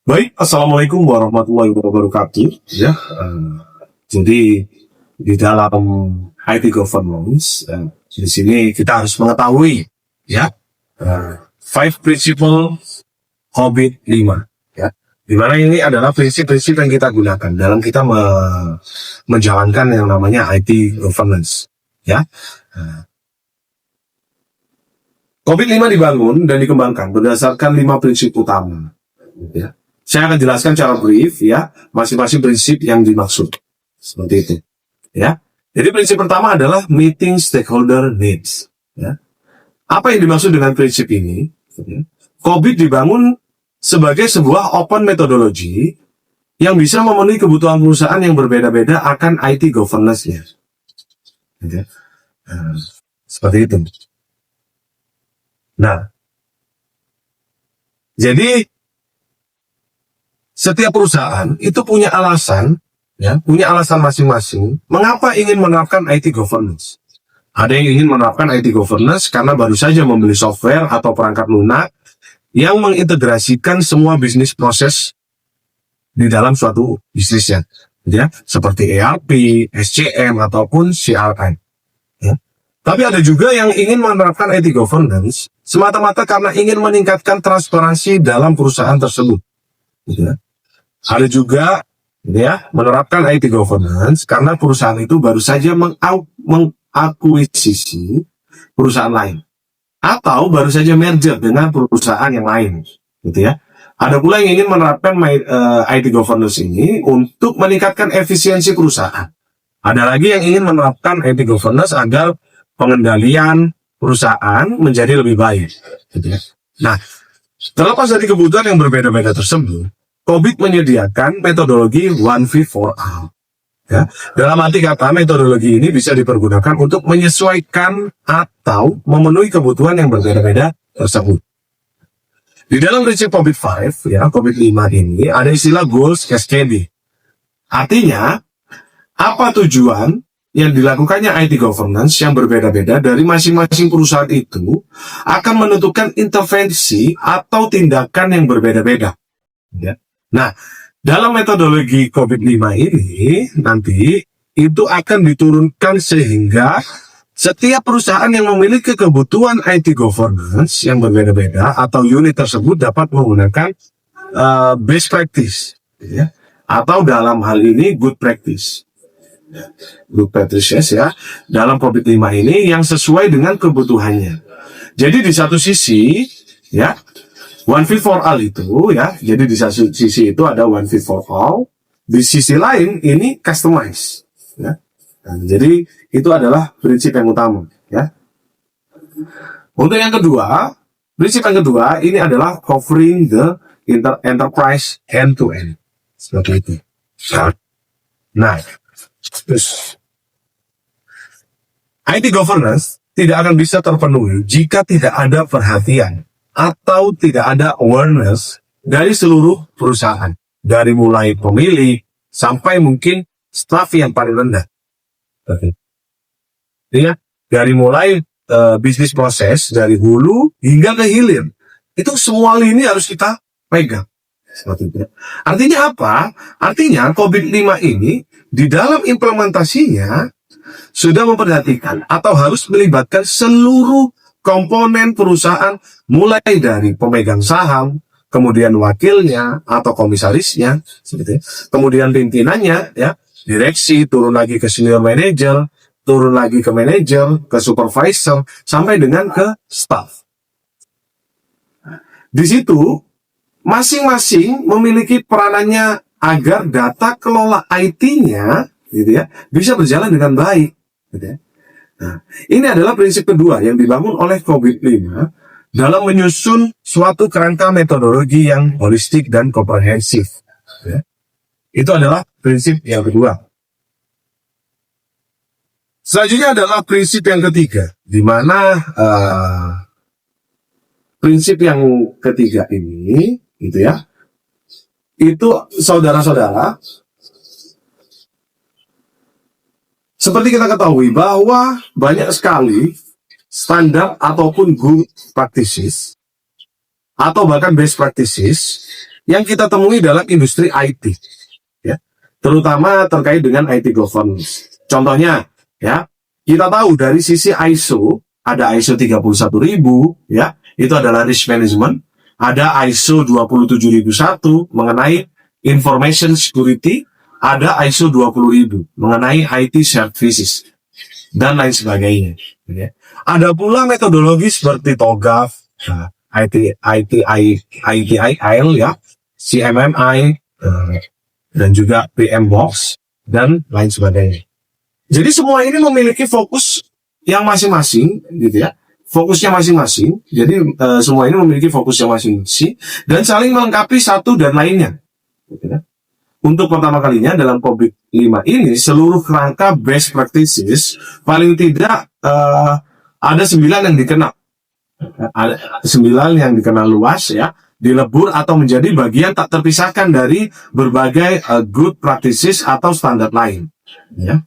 Baik, Assalamualaikum warahmatullahi wabarakatuh. Ya, jadi di dalam IT governance, di sini kita harus mengetahui, ya, five principle Hobbit 5. Ya, di mana ini adalah prinsip-prinsip yang kita gunakan dalam kita menjalankan yang namanya IT governance. Ya, Hobbit 5 dibangun dan dikembangkan berdasarkan 5 prinsip utama. Ya. Saya akan jelaskan secara brief ya masing-masing prinsip yang dimaksud seperti itu ya. Jadi prinsip pertama adalah meeting stakeholder needs ya. Apa yang dimaksud dengan prinsip ini? COBIT dibangun sebagai sebuah open methodology yang bisa memenuhi kebutuhan perusahaan yang berbeda-beda akan IT governance-nya. Ya. Seperti itu. Nah, jadi setiap perusahaan itu punya alasan, ya, punya alasan masing-masing mengapa ingin menerapkan IT governance. Ada yang ingin menerapkan IT governance karena baru saja membeli software atau perangkat lunak yang mengintegrasikan semua bisnis proses di dalam suatu bisnisnya, ya, seperti ERP, SCM ataupun CRM. Ya. Tapi ada juga yang ingin menerapkan IT governance semata-mata karena ingin meningkatkan transparansi dalam perusahaan tersebut. Ya. Ada juga ya menerapkan IT governance karena perusahaan itu baru saja mengakuisisi perusahaan lain atau baru saja merger dengan perusahaan yang lain, gitu ya. Ada pula yang ingin menerapkan IT governance ini untuk meningkatkan efisiensi perusahaan. Ada lagi yang ingin menerapkan IT governance agar pengendalian perusahaan menjadi lebih baik, gitu ya. Nah, terlepas dari kebutuhan yang berbeda-beda tersebut, COBIT menyediakan metodologi One Fit for All. Ya. Dalam arti kata, metodologi ini bisa dipergunakan untuk menyesuaikan atau memenuhi kebutuhan yang berbeda-beda tersebut. Di dalam prinsip COBIT 5, ya, COBIT 5 ini ada istilah goals cascading. Artinya, apa tujuan yang dilakukannya IT governance yang berbeda-beda dari masing-masing perusahaan itu akan menentukan intervensi atau tindakan yang berbeda-beda. Ya. Nah, dalam metodologi COBIT 5 ini nanti itu akan diturunkan sehingga setiap perusahaan yang memiliki kebutuhan IT governance yang berbeda-beda atau unit tersebut dapat menggunakan best practice, ya, atau dalam hal ini good practice. Good practices ya dalam COBIT 5 ini yang sesuai dengan kebutuhannya. Jadi di satu sisi ya One Fit for All itu ya, jadi di satu sisi itu ada One Fit for All, di sisi lain ini customize ya. Nah, jadi itu adalah prinsip yang utama ya. Untuk yang kedua, prinsip yang kedua ini adalah covering the enterprise end to end. Seperti itu. Nah, terus IT governance tidak akan bisa terpenuhi jika tidak ada perhatian atau tidak ada awareness dari seluruh perusahaan, dari mulai pemilik sampai mungkin staff yang paling rendah. Ya, dari mulai bisnis proses dari hulu hingga ke hilir, itu semua lini harus kita pegang. Seperti itu. Artinya apa? Artinya COBIT 5 ini di dalam implementasinya sudah memperhatikan atau harus melibatkan seluruh komponen perusahaan, mulai dari pemegang saham, kemudian wakilnya atau komisarisnya, kemudian pimpinannya, ya, direksi, turun lagi ke senior manager, turun lagi ke manager, ke supervisor, sampai dengan ke staff. Di situ masing-masing memiliki peranannya agar data kelola IT-nya, gitu ya, bisa berjalan dengan baik, gitu ya. Nah, ini adalah prinsip kedua yang dibangun oleh COBIT 5 dalam menyusun suatu kerangka metodologi yang holistik dan komprehensif. Ya. Itu adalah prinsip yang kedua. Selanjutnya adalah prinsip yang ketiga, di mana prinsip yang ketiga ini, gitu ya, itu saudara-saudara, seperti kita ketahui bahwa banyak sekali standar ataupun good practices atau bahkan best practices yang kita temui dalam industri IT, ya, terutama terkait dengan IT governance. Contohnya, ya, kita tahu dari sisi ISO, ada ISO 31000, ya, itu adalah risk management, ada ISO 27001 mengenai information security, ada ISO 20000 mengenai IT services, dan lain sebagainya. Ya. Ada pula metodologi seperti TOGAF, ITIL, ya, CMMI, dan juga PMBOK, dan lain sebagainya. Jadi semua ini memiliki fokus yang masing-masing, gitu ya. Fokusnya masing-masing. Jadi semua ini memiliki fokus yang masing-masing dan saling melengkapi satu dan lainnya. Gitu ya. Untuk pertama kalinya dalam COVID-5 ini, seluruh kerangka best practices paling tidak ada 9 yang dikenal. Ada 9 yang dikenal luas, ya, dilebur atau menjadi bagian tak terpisahkan dari berbagai good practices atau standar lain. Ya.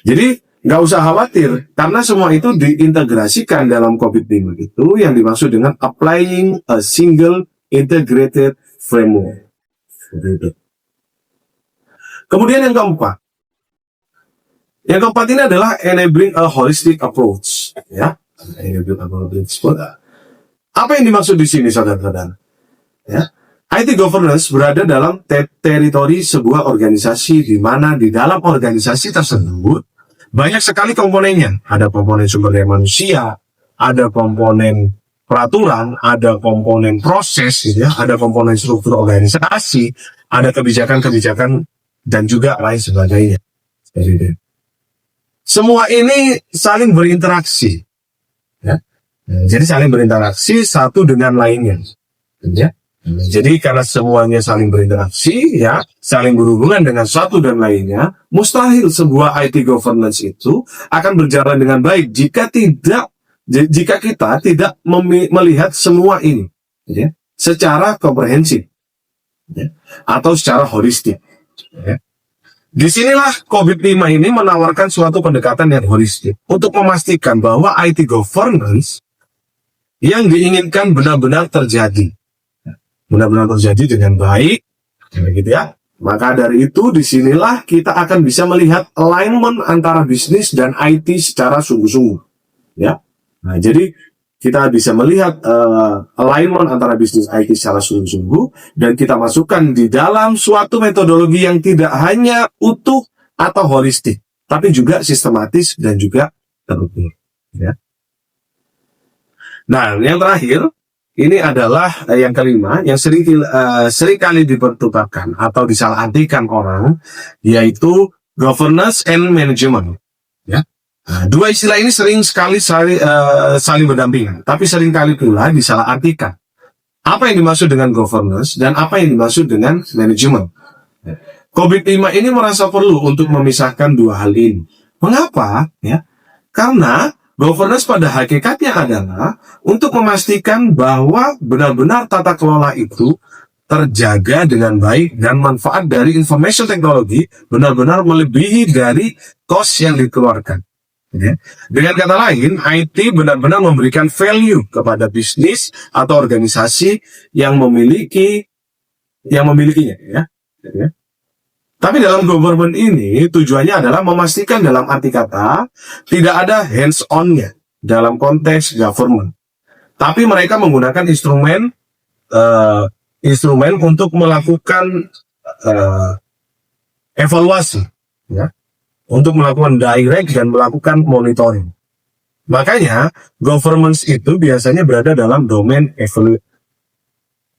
Jadi nggak usah khawatir, karena semua itu diintegrasikan dalam COVID-5 itu yang dimaksud dengan applying a single integrated framework. Kemudian yang keempat. Yang keempat ini adalah enabling a holistic approach. Ya, enabling a holistic approach. Apa yang dimaksud di sini, saudara-saudara? Ya, IT governance berada dalam teritori sebuah organisasi di mana di dalam organisasi tersebut banyak sekali komponennya. Ada komponen sumber daya manusia, ada komponen peraturan, ada komponen proses, gitu ya, ada komponen struktur organisasi, ada kebijakan-kebijakan, dan juga lain sebagainya. Semua ini saling berinteraksi. Ya. Jadi saling berinteraksi satu dengan lainnya. Ya. Jadi karena semuanya saling berinteraksi, ya, saling berhubungan dengan satu dan lainnya, mustahil sebuah IT governance itu akan berjalan dengan baik jika kita tidak melihat semua ini, ya, secara komprehensif, ya, atau secara holistik. Ya. Disinilah COVID-5 ini menawarkan suatu pendekatan yang holistik untuk memastikan bahwa IT governance yang diinginkan benar-benar terjadi. Benar-benar terjadi dengan baik, gitu ya. Maka dari itu, disinilah kita akan bisa melihat alignment antara bisnis dan IT secara sungguh-sungguh, ya. Nah, jadi kita bisa melihat alignment antara bisnis IT secara sungguh-sungguh dan kita masukkan di dalam suatu metodologi yang tidak hanya utuh atau holistik, tapi juga sistematis dan juga terukur, ya. Nah, yang terakhir. Ini adalah yang kelima, yang seringkali dipertukarkan atau disalahartikan orang, yaitu governance and management. Ya. Nah, dua istilah ini sering sekali saling berdampingan, tapi seringkali pula disalahartikan. Apa yang dimaksud dengan governance dan apa yang dimaksud dengan manajemen? COVID-5 ini merasa perlu untuk memisahkan dua hal ini. Mengapa? Ya, karena governance pada hakikatnya adalah untuk memastikan bahwa benar-benar tata kelola itu terjaga dengan baik dan manfaat dari information technology benar-benar melebihi dari cost yang dikeluarkan. Ya. Dengan kata lain, IT benar-benar memberikan value kepada bisnis atau organisasi yang memilikinya. Ya. Ya. Tapi dalam government ini tujuannya adalah memastikan dalam arti kata tidak ada hands-on-nya dalam konteks government. Tapi mereka menggunakan instrumen untuk melakukan evaluasi, ya, untuk melakukan direct dan melakukan monitoring. Makanya governance itu biasanya berada dalam domain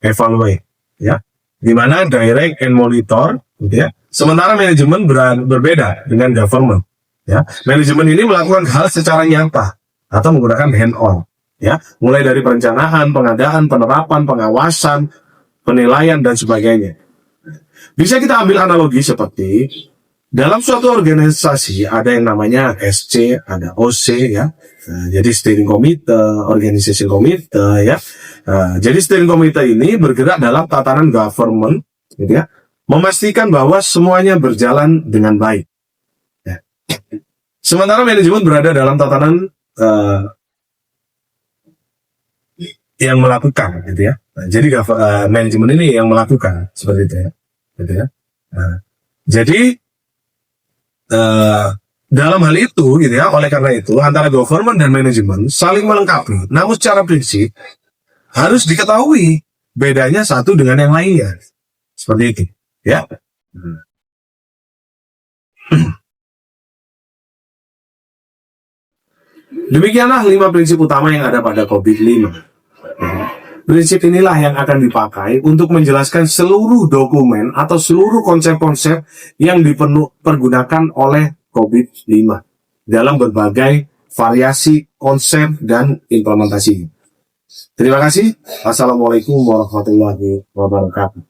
evaluate, ya, di mana direct and monitor, gitu ya. Sementara manajemen berbeda dengan government. Ya, manajemen ini melakukan hal secara nyata atau menggunakan hand-on. Ya, mulai dari perencanaan, pengadaan, penerapan, pengawasan, penilaian dan sebagainya. Bisa kita ambil analogi seperti dalam suatu organisasi ada yang namanya SC, ada OC, ya. Jadi steering committee, organization committee, ya. Jadi steering committee ini bergerak dalam tatanan government, gitu ya. Memastikan bahwa semuanya berjalan dengan baik. Ya. Sementara manajemen berada dalam tatanan yang melakukan, gitu ya. Nah, jadi manajemen ini yang melakukan seperti itu ya, gitu ya. Nah, jadi dalam hal itu, gitu ya, oleh karena itu antara government dan manajemen saling melengkapi. Namun secara prinsip harus diketahui bedanya satu dengan yang lainnya, seperti itu, ya. Demikianlah 5 prinsip utama yang ada pada COVID-5. Prinsip inilah yang akan dipakai untuk menjelaskan seluruh dokumen atau seluruh konsep-konsep yang dipergunakan oleh COVID-5 dalam berbagai variasi konsep dan implementasi. Terima kasih. Assalamualaikum warahmatullahi wabarakatuh.